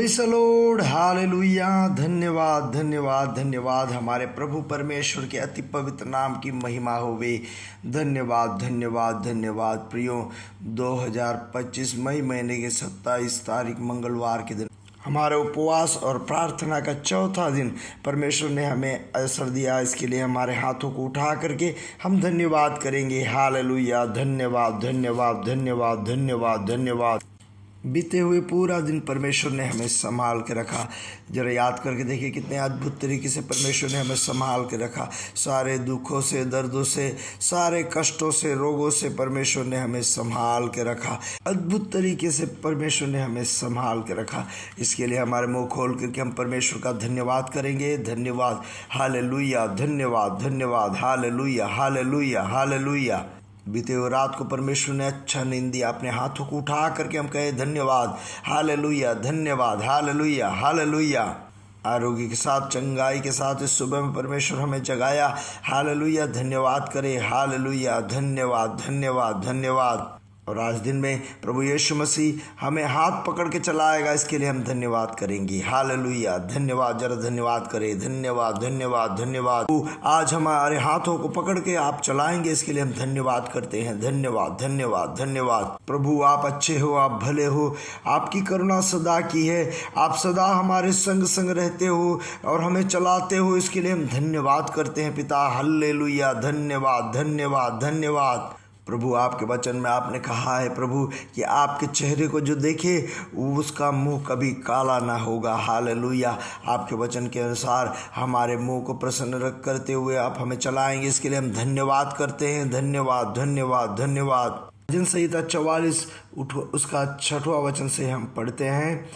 Praise the Lord, hallelujah. धन्यवाद धन्यवाद धन्यवाद हमारे प्रभु परमेश्वर के अति पवित्र नाम की महिमा होवे। धन्यवाद धन्यवाद धन्यवाद प्रियो। 2025 मई महीने के 27 तारीख मंगलवार के दिन हमारे उपवास और प्रार्थना का चौथा दिन परमेश्वर ने हमें अवसर दिया। इसके लिए हमारे हाथों को उठा करके हम धन्यवाद करेंगे। हालेलुया। धन्यवाद धन्यवाद धन्यवाद धन्यवाद धन्यवाद। बीते हुए पूरा दिन परमेश्वर ने हमें संभाल के रखा। जरा याद करके देखिए कितने अद्भुत तरीके से परमेश्वर ने हमें संभाल के रखा। सारे दुखों से, दर्दों से, सारे कष्टों से, रोगों से परमेश्वर ने हमें संभाल के रखा। अद्भुत तरीके से परमेश्वर ने हमें संभाल के रखा। इसके लिए हमारे मुंह खोल करके हम परमेश्वर का धन्यवाद करेंगे। धन्यवाद, हालेलुया, धन्यवाद धन्यवाद, हालेलुया हालेलुया हालेलुया। बीते हुए रात को परमेश्वर ने अच्छा नींद दिया। अपने हाथों को उठा करके हम कहे धन्यवाद, हालेलुया, धन्यवाद, हालेलुया हालेलुया। आरोग्य के साथ, चंगाई के साथ इस सुबह में परमेश्वर हमें जगाया। हालेलुया, धन्यवाद करें। हालेलुया, धन्यवाद धन्यवाद धन्यवाद। और आज दिन में प्रभु यीशु मसीह हमें हाथ पकड़ के चलाएगा। इसके लिए हम धन्यवाद करेंगे। हालेलुया, धन्यवाद। जरा धन्यवाद करें। धन्यवाद धन्यवाद धन्यवाद। आज हमारे हाथों को पकड़ के आप चलाएंगे, इसके लिए हम धन्यवाद करते हैं। धन्यवाद धन्यवाद धन्यवाद। प्रभु आप अच्छे हो, आप भले हो, आपकी करुणा सदा की है। आप सदा हमारे संग संग रहते हो और हमें चलाते हो। इसके लिए हम धन्यवाद करते हैं पिता। हालेलुया, धन्यवाद धन्यवाद धन्यवाद। प्रभु आपके वचन में आपने कहा है प्रभु कि आपके चेहरे को जो देखे उसका मुंह कभी काला ना होगा। हालेलुया। आपके वचन के अनुसार हमारे मुंह को प्रसन्न रख करते हुए आप हमें चलाएंगे। इसके लिए हम धन्यवाद करते हैं। धन्यवाद धन्यवाद धन्यवाद। भजन संहिता 44 उसका 6वां वचन से हम पढ़ते हैं।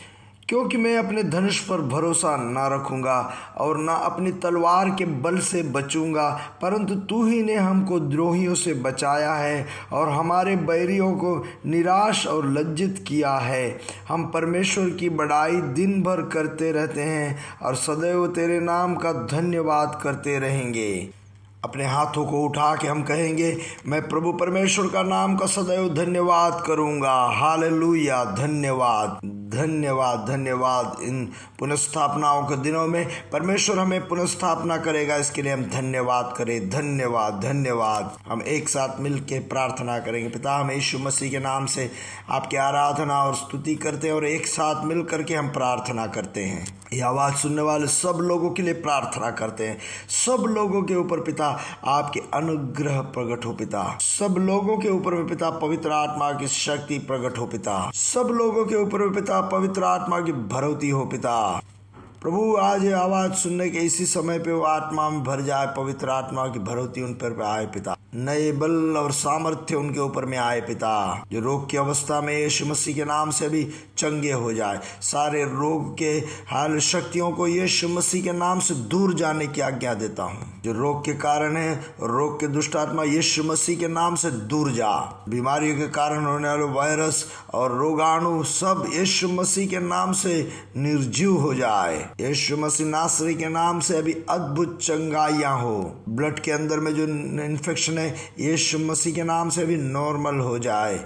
क्योंकि मैं अपने धनुष पर भरोसा ना रखूंगा और ना अपनी तलवार के बल से बचूंगा, परंतु तू ही ने हमको द्रोहियों से बचाया है और हमारे बैरियों को निराश और लज्जित किया है। हम परमेश्वर की बड़ाई दिन भर करते रहते हैं और सदैव तेरे नाम का धन्यवाद करते रहेंगे। अपने हाथों को उठा के हम कहेंगे मैं प्रभु परमेश्वर का नाम का सदैव धन्यवाद करूंगा। हालेलुया, धन्यवाद धन्यवाद धन्यवाद। इन पुनर्स्थापनाओं के दिनों में परमेश्वर हमें पुनर्स्थापना करेगा। इसके लिए हम धन्यवाद करें। धन्यवाद धन्यवाद। हम एक साथ मिल के प्रार्थना करेंगे। पिता, हम यीशु मसीह के नाम से आपकी आराधना और स्तुति करते हैं और एक साथ मिल करके हम प्रार्थना करते हैं। यह आवाज़ सुनने वाले सब लोगों के लिए प्रार्थना करते हैं। सब लोगों के ऊपर पिता आपके अनुग्रह प्रकट हो पिता। सब लोगों के ऊपर में पिता पवित्र आत्मा की शक्ति प्रकट हो पिता। सब लोगों के ऊपर में पिता पवित्र आत्मा की भरौती हो पिता। प्रभु आज ये आवाज़ सुनने के इसी समय पे वो आत्मा में भर जाए। पवित्र आत्मा की भरौती उन पर आए पिता। नए बल और सामर्थ्य उनके ऊपर में आए पिता। जो रोग की अवस्था में यीशु मसीह के नाम से भी चंगे हो जाए। सारे रोग के हाल शक्तियों को यीशु मसीह के नाम से दूर जाने की आज्ञा देता हूँ। जो रोग के कारण है, रोग के दुष्ट आत्मा यीशु मसीह के नाम से दूर जा। बीमारियों के कारण होने वाले वायरस और रोगाणु सब यीशु मसीह के नाम से निर्जीव हो जाए। यीशु मसीह नासरी के नाम से अभी अद्भुत चंगाइयाँ हो। ब्लड के अंदर में जो इन्फेक्शन है यीशु मसीह के नाम से भी नॉर्मल हो जाए।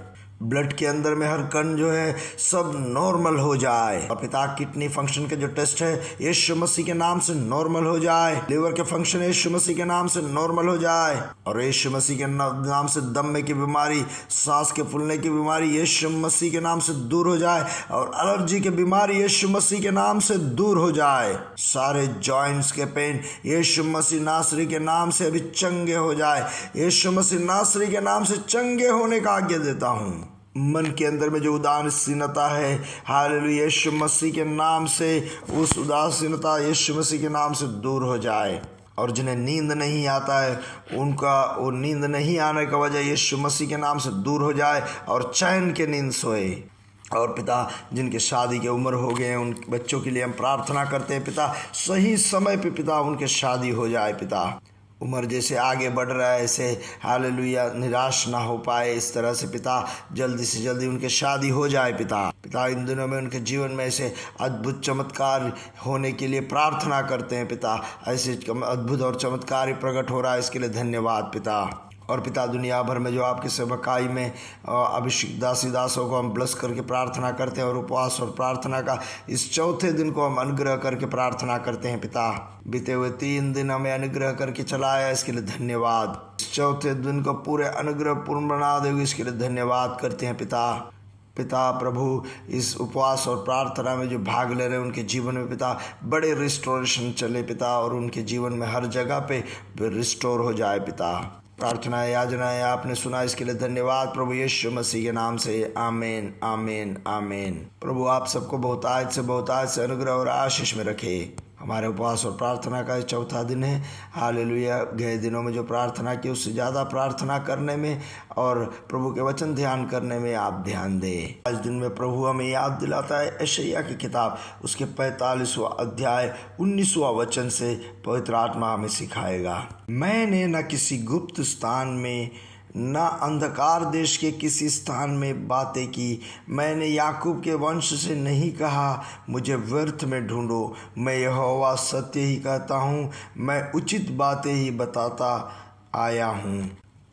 ब्लड के अंदर में हर कण जो है सब नॉर्मल हो जाए। और पिता किडनी फंक्शन के जो टेस्ट है यीशु मसीह के नाम से नॉर्मल हो जाए। लिवर के फंक्शन यीशु मसीह के नाम से नॉर्मल हो जाए। और यीशु मसीह के नाम से दमे की बीमारी, सांस के फूलने की बीमारी यीशु मसीह के नाम से दूर हो जाए। और एलर्जी की बीमारी यीशु मसीह के नाम से दूर हो जाए। सारे जॉइंट्स के पेन यीशु मसीह नासरी के नाम से अभी चंगे हो जाए। यीशु मसीह नासरी के नाम से चंगे होने का आज्ञा देता हूँ। मन के अंदर में जो उदासीनता है, हालेलुया, यीशु मसीह के नाम से उस उदासीनता यीशु मसीह के नाम से दूर हो जाए। और जिन्हें नींद नहीं आता है उनका वो नींद नहीं आने का वजह यीशु मसीह के नाम से दूर हो जाए और चैन के नींद सोए। और पिता जिनके शादी के उम्र हो गए हैं उन बच्चों के लिए हम प्रार्थना करते हैं पिता, सही समय पे पिता उनके शादी हो जाए पिता। उम्र जैसे आगे बढ़ रहा है ऐसे हालेलुया निराश ना हो पाए। इस तरह से पिता जल्दी से जल्दी उनके शादी हो जाए पिता। पिता इन दिनों में उनके जीवन में ऐसे अद्भुत चमत्कार होने के लिए प्रार्थना करते हैं पिता। ऐसे अद्भुत और चमत्कार प्रकट हो रहा है, इसके लिए धन्यवाद पिता। और पिता दुनिया भर में जो आपकी सेवकाई में अभिषेक दासी दासों को हम ब्लेस करके प्रार्थना करते हैं और उपवास और प्रार्थना का इस चौथे दिन को हम अनुग्रह करके प्रार्थना करते हैं। पिता बीते हुए 3 दिन हमें अनुग्रह करके चलाया, इसके लिए धन्यवाद। इस चौथे दिन को पूरे अनुग्रह पूर्ण बना दोगे, इसके लिए धन्यवाद करते हैं। पिता प्रभु, इस उपवास और प्रार्थना में जो भाग ले रहे हैं उनके जीवन में पिता बड़े रिस्टोरेशन चले पिता, और उनके जीवन में हर जगह पे रिस्टोर हो जाए पिता। प्रार्थना याचनाएं आपने सुना, इसके लिए धन्यवाद प्रभु यीशु मसीह के नाम से आमीन आमीन आमीन। प्रभु आप सबको बहुतायत से अनुग्रह और आशीष में रखे। हमारे उपवास और प्रार्थना का चौथा दिन है। हालेलुया। गए दिनों में जो प्रार्थना की उससे ज़्यादा प्रार्थना करने में और प्रभु के वचन ध्यान करने में आप ध्यान दें। आज दिन में प्रभु हमें याद दिलाता है यशायाह की किताब उसके 45वां अध्याय 19वां वचन से पवित्र आत्मा हमें सिखाएगा। मैंने न किसी गुप्त स्थान में न अंधकार देश के किसी स्थान में बातें की। मैंने याकूब के वंश से नहीं कहा मुझे व्यर्थ में ढूंढो। मैं यहोवा सत्य ही कहता हूँ, मैं उचित बातें ही बताता आया हूँ।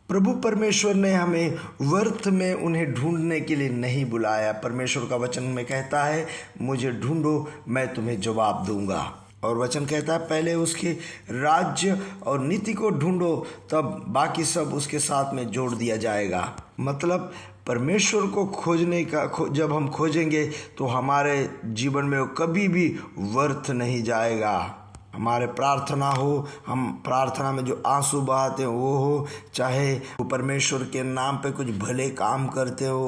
प्रभु परमेश्वर ने हमें व्यर्थ में उन्हें ढूंढने के लिए नहीं बुलाया। परमेश्वर का वचन में कहता है मुझे ढूंढो, मैं तुम्हें जवाब दूंगा। और वचन कहता है पहले उसके राज्य और नीति को ढूंढो, तब बाकी सब उसके साथ में जोड़ दिया जाएगा। मतलब परमेश्वर को खोजने का जब हम खोजेंगे तो हमारे जीवन में वो कभी भी व्यर्थ नहीं जाएगा। हमारे प्रार्थना हो, हम प्रार्थना में जो आंसू बहाते हैं वो हो, चाहे वो परमेश्वर के नाम पे कुछ भले काम करते हो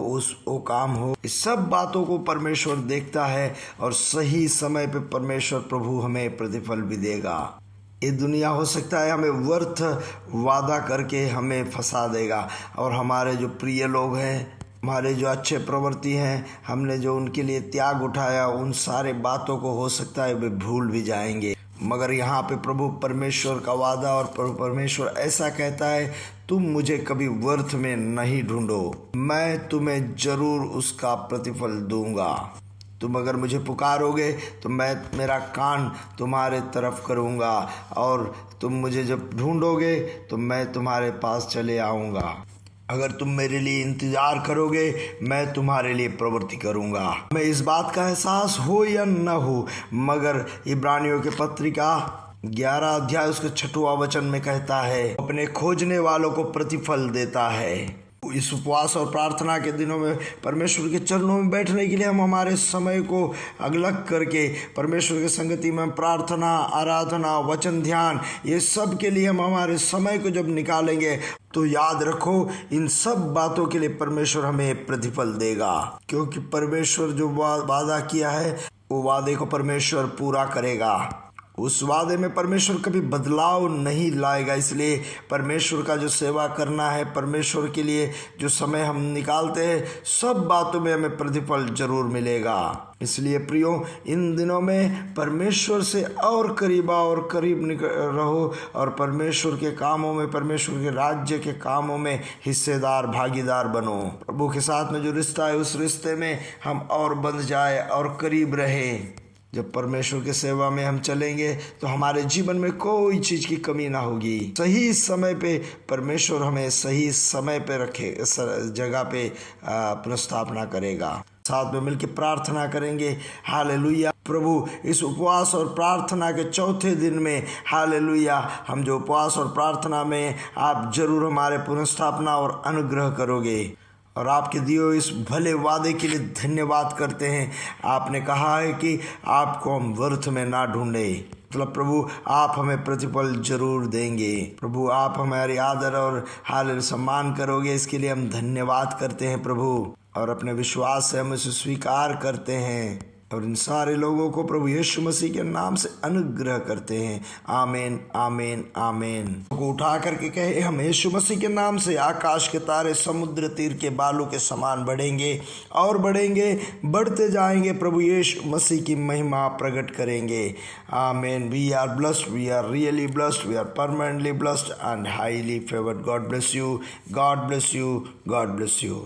वो काम हो, इस सब बातों को परमेश्वर देखता है और सही समय पे परमेश्वर प्रभु हमें प्रतिफल भी देगा। ये दुनिया हो सकता है हमें व्यर्थ वादा करके हमें फंसा देगा, और हमारे जो प्रिय लोग हैं, हमारे जो अच्छे प्रवृत्ति हैं, हमने जो उनके लिए त्याग उठाया, उन सारे बातों को हो सकता है वे भूल भी जाएंगे। मगर यहाँ पे प्रभु परमेश्वर का वादा और प्रभु परमेश्वर ऐसा कहता है तुम मुझे कभी व्यर्थ में नहीं ढूंढो, मैं तुम्हें जरूर उसका प्रतिफल दूंगा। तुम अगर मुझे पुकारोगे तो मैं मेरा कान तुम्हारे तरफ करूँगा, और तुम मुझे जब ढूंढोगे तो मैं तुम्हारे पास चले आऊँगा। अगर तुम मेरे लिए इंतजार करोगे मैं तुम्हारे लिए प्रवृत्ति करूंगा। हमें इस बात का एहसास हो या न हो, मगर इब्रानियों के पत्रिका 11 अध्याय उसके 6वां वचन में कहता है अपने खोजने वालों को प्रतिफल देता है। इस उपवास और प्रार्थना के दिनों में परमेश्वर के चरणों में बैठने के लिए हम हमारे समय को अलग करके परमेश्वर की संगति में प्रार्थना, आराधना, वचन ध्यान, ये सब के लिए हम हमारे समय को जब निकालेंगे तो याद रखो इन सब बातों के लिए परमेश्वर हमें प्रतिफल देगा। क्योंकि परमेश्वर जो वादा किया है वो वादे को परमेश्वर पूरा करेगा। उस वादे में परमेश्वर कभी बदलाव नहीं लाएगा। इसलिए परमेश्वर का जो सेवा करना है, परमेश्वर के लिए जो समय हम निकालते हैं, सब बातों में हमें प्रतिफल जरूर मिलेगा। इसलिए प्रियो, इन दिनों में परमेश्वर से और करीब रहो और परमेश्वर के कामों में, परमेश्वर के राज्य के कामों में हिस्सेदार, भागीदार बनो। प्रभु के साथ में जो रिश्ता है उस रिश्ते में हम और बंध जाए और करीब रहे। जब परमेश्वर के सेवा में हम चलेंगे तो हमारे जीवन में कोई चीज़ की कमी ना होगी। सही समय पे परमेश्वर हमें सही समय पे रखे जगह पे पुनर्स्थापना करेगा। साथ में मिलकर प्रार्थना करेंगे। हालेलुया। प्रभु इस उपवास और प्रार्थना के चौथे दिन में, हालेलुया, हम जो उपवास और प्रार्थना में आप जरूर हमारे पुनर्स्थापना और अनुग्रह करोगे, और आपके दिए हुए इस भले वादे के लिए धन्यवाद करते हैं। आपने कहा है कि आपको हम व्यर्थ में ना ढूंढे, मतलब प्रभु आप हमें प्रतिफल जरूर देंगे। प्रभु आप हमारी आदर और हाल सम्मान करोगे, इसके लिए हम धन्यवाद करते हैं प्रभु, और अपने विश्वास से हम इसे स्वीकार करते हैं और इन सारे लोगों को प्रभु यीशु मसीह के नाम से अनुग्रह करते हैं। आमीन आमीन आमीन। को उठा करके कहे हम यीशु मसीह के नाम से आकाश के तारे समुद्र तीर के बालू के समान बढ़ेंगे और बढ़ेंगे, बढ़ते जाएंगे, प्रभु यीशु मसीह की महिमा प्रकट करेंगे। आमीन। We are blessed, we are really blessed, we are permanently blessed and highly favoured. God bless you, God bless you, God bless you.